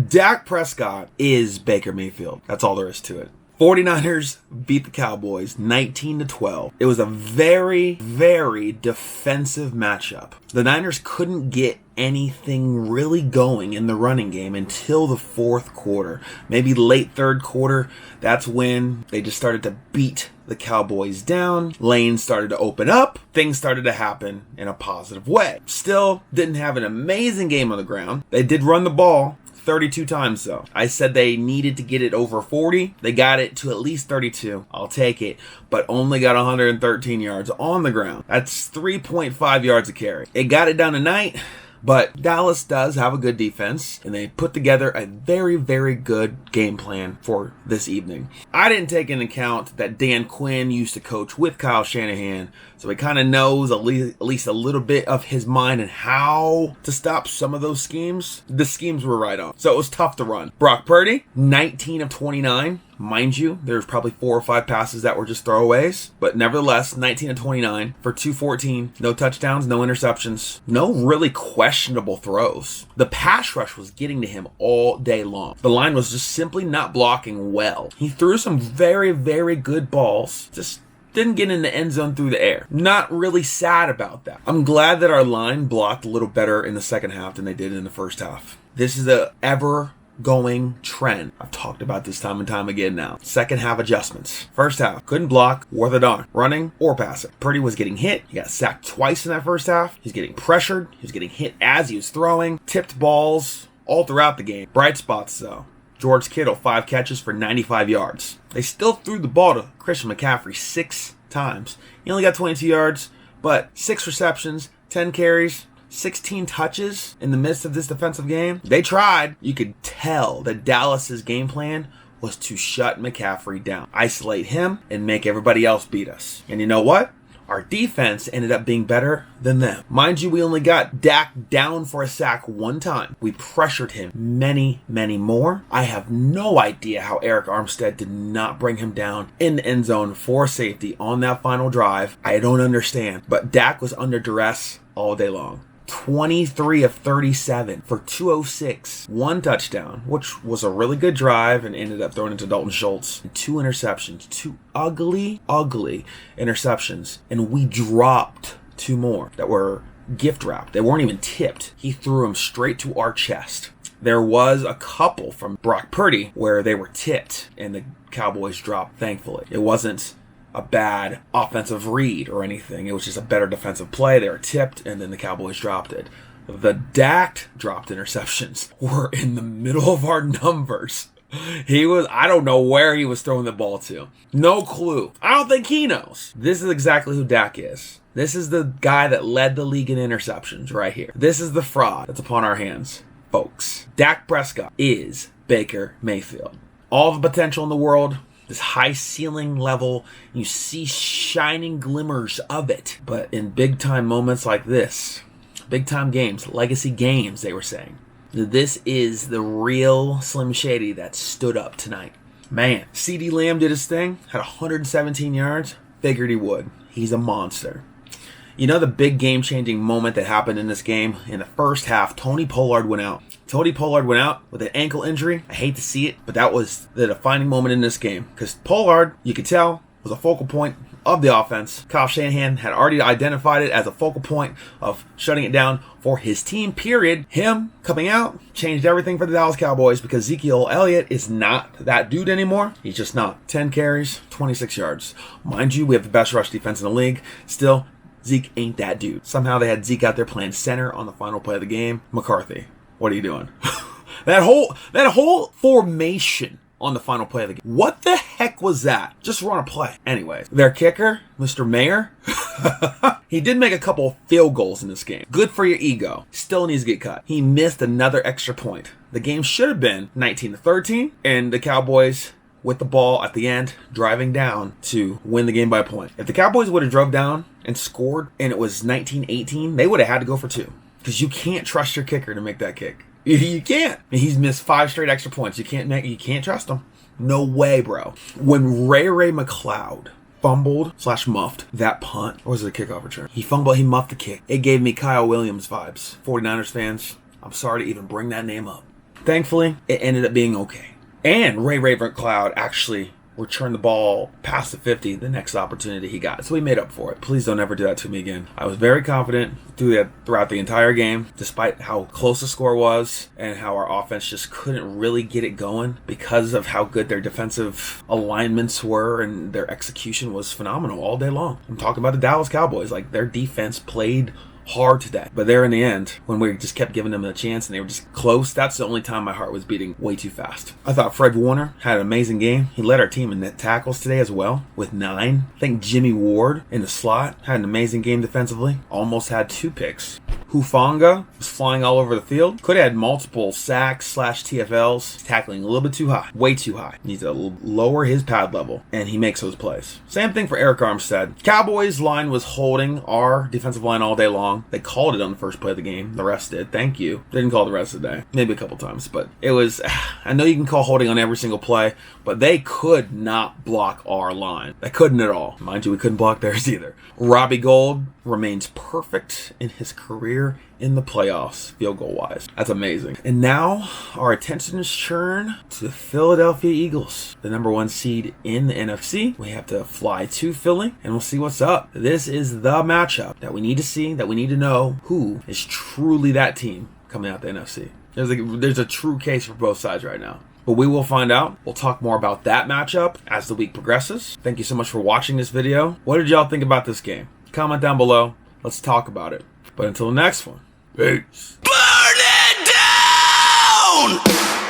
Dak Prescott is Baker Mayfield. That's all there is to it. 49ers beat the Cowboys 19-12. It was a very, very defensive matchup. The Niners couldn't get anything really going in the running game until the fourth quarter. Maybe late third quarter. That's when they just started to beat the Cowboys down. Lanes started to open up. Things started to happen in a positive way. Still didn't have an amazing game on the ground. They did run the ball 32 times though. I said they needed to get it over 40. They got it to at least 32. I'll take it. But only got 113 yards on the ground. That's 3.5 yards a carry. It got it down tonight. But Dallas does have a good defense, and they put together a very, very good game plan for this evening. I didn't take into account that Dan Quinn used to coach with Kyle Shanahan, so he kind of knows at least a little bit of his mind and how to stop some of those schemes. The schemes were right on, so it was tough to run. Brock Purdy, 19 of 29. Mind you, there's probably 4 or 5 passes that were just throwaways, but nevertheless, 19 of 29 for 214. No touchdowns, no interceptions, no really questionable throws. The pass rush was getting to him all day long. The line was just simply not blocking well. He threw some very, very good balls, just didn't get in the end zone through the air. Not really sad about that. I'm glad that our line blocked a little better in the second half than they did in the first half. This is a ever-going trend. I've talked about this time and time again now. Second half adjustments. First half, couldn't block worth a darn, running or passing. Purdy was getting hit. He got sacked twice in that first half. He's getting pressured. He was getting hit as he was throwing. Tipped balls all throughout the game. Bright spots though. George Kittle, 5 catches for 95 yards. They still threw the ball to Christian McCaffrey 6 times. He only got 22 yards, but 6 receptions, 10 carries, 16 touches in the midst of this defensive game. They tried. You could tell that Dallas's game plan was to shut McCaffrey down, isolate him, and make everybody else beat us. And you know what? Our defense ended up being better than them. Mind you, we only got Dak down for a sack 1 time. We pressured him many, many more. I have no idea how Eric Armstead did not bring him down in the end zone for safety on that final drive. I don't understand. But Dak was under duress all day long. 23 of 37 for 206, 1 touchdown, which was a really good drive and ended up throwing into Dalton Schultz. 2 interceptions, 2 ugly interceptions, and we dropped 2 more that were gift wrapped. They weren't even tipped. He threw them straight to our chest. There was a couple from Brock Purdy where they were tipped and the Cowboys dropped, thankfully. It wasn't a bad offensive read or anything. It was just a better defensive play. They were tipped, and then the Cowboys dropped it. The Dak dropped interceptions were in the middle of our numbers. I don't know where he was throwing the ball to. No clue. I don't think he knows. This is exactly who Dak is. This is the guy that led the league in interceptions right here. This is the fraud that's upon our hands, folks. Dak Prescott is Baker Mayfield. All the potential in the world, this high ceiling level, you see shining glimmers of it. But in big time moments like this, big time games, legacy games, they were saying, this is the real Slim Shady that stood up tonight. Man, CeeDee Lamb did his thing, had 117 yards, figured he would. He's a monster. You know the big game-changing moment that happened in this game? In the first half, Tony Pollard went out. Tony Pollard went out with an ankle injury. I hate to see it, but that was the defining moment in this game. Because Pollard, you could tell, was a focal point of the offense. Kyle Shanahan had already identified it as a focal point of shutting it down for his team, period. Him coming out changed everything for the Dallas Cowboys because Ezekiel Elliott is not that dude anymore. He's just not. 10 carries, 26 yards. Mind you, we have the best rush defense in the league. Still, Zeke ain't that dude. Somehow they had Zeke out there playing center on the final play of the game. McCarthy, what are you doing? that whole formation on the final play of the game. What the heck was that? Just run a play. Anyways, their kicker, Mr. Mayer, he did make a couple of field goals in this game. Good for your ego. Still needs to get cut. He missed another extra point. The game should have been 19-13, and the Cowboys with the ball at the end, driving down to win the game by a point. If the Cowboys would have drove down and scored and it was 19-18, they would have had to go for 2. Because you can't trust your kicker to make that kick. You can't. He's missed 5 straight extra points. You can't trust him. No way, bro. When Ray McCloud fumbled/muffed that punt, or was it a kickoff return? He muffed the kick. It gave me Kyle Williams vibes. 49ers fans, I'm sorry to even bring that name up. Thankfully, it ended up being okay. And Ray Ravencloud actually returned the ball past the 50 the next opportunity he got. So he made up for it. Please don't ever do that to me again. I was very confident throughout the entire game, despite how close the score was and how our offense just couldn't really get it going because of how good their defensive alignments were, and their execution was phenomenal all day long. I'm talking about the Dallas Cowboys. Like, their defense played hard today. But there in the end, when we just kept giving them a chance and they were just close, that's the only time my heart was beating way too fast. I thought Fred Warner had an amazing game. He led our team in net tackles today as well with 9. I think Jimmy Ward in the slot had an amazing game defensively. Almost had 2 picks. Hufanga was flying all over the field. Could have had multiple sacks / TFLs. Tackling a little bit too high. Way too high. Needs to lower his pad level, and he makes those plays. Same thing for Eric Armstead. Cowboys line was holding our defensive line all day long. They called it on the first play of the game. The rest did. Thank you. Didn't call the rest of the day. Maybe a couple times, but it was... I know you can call holding on every single play, but they could not block our line. They couldn't at all. Mind you, we couldn't block theirs either. Robbie Gould remains perfect in his career in the playoffs, field goal wise. That's amazing. And now our attention is turned to the Philadelphia Eagles, the number 1 seed in the NFC. We have to fly to Philly and we'll see what's up. This is the matchup that we need to see, that we need to know who is truly that team coming out the NFC. There's a true case for both sides right now. But we will find out. We'll talk more about that matchup as the week progresses. Thank you so much for watching this video. What did y'all think about this game? Comment down below. Let's talk about it. But until the next one, peace. Burn it down!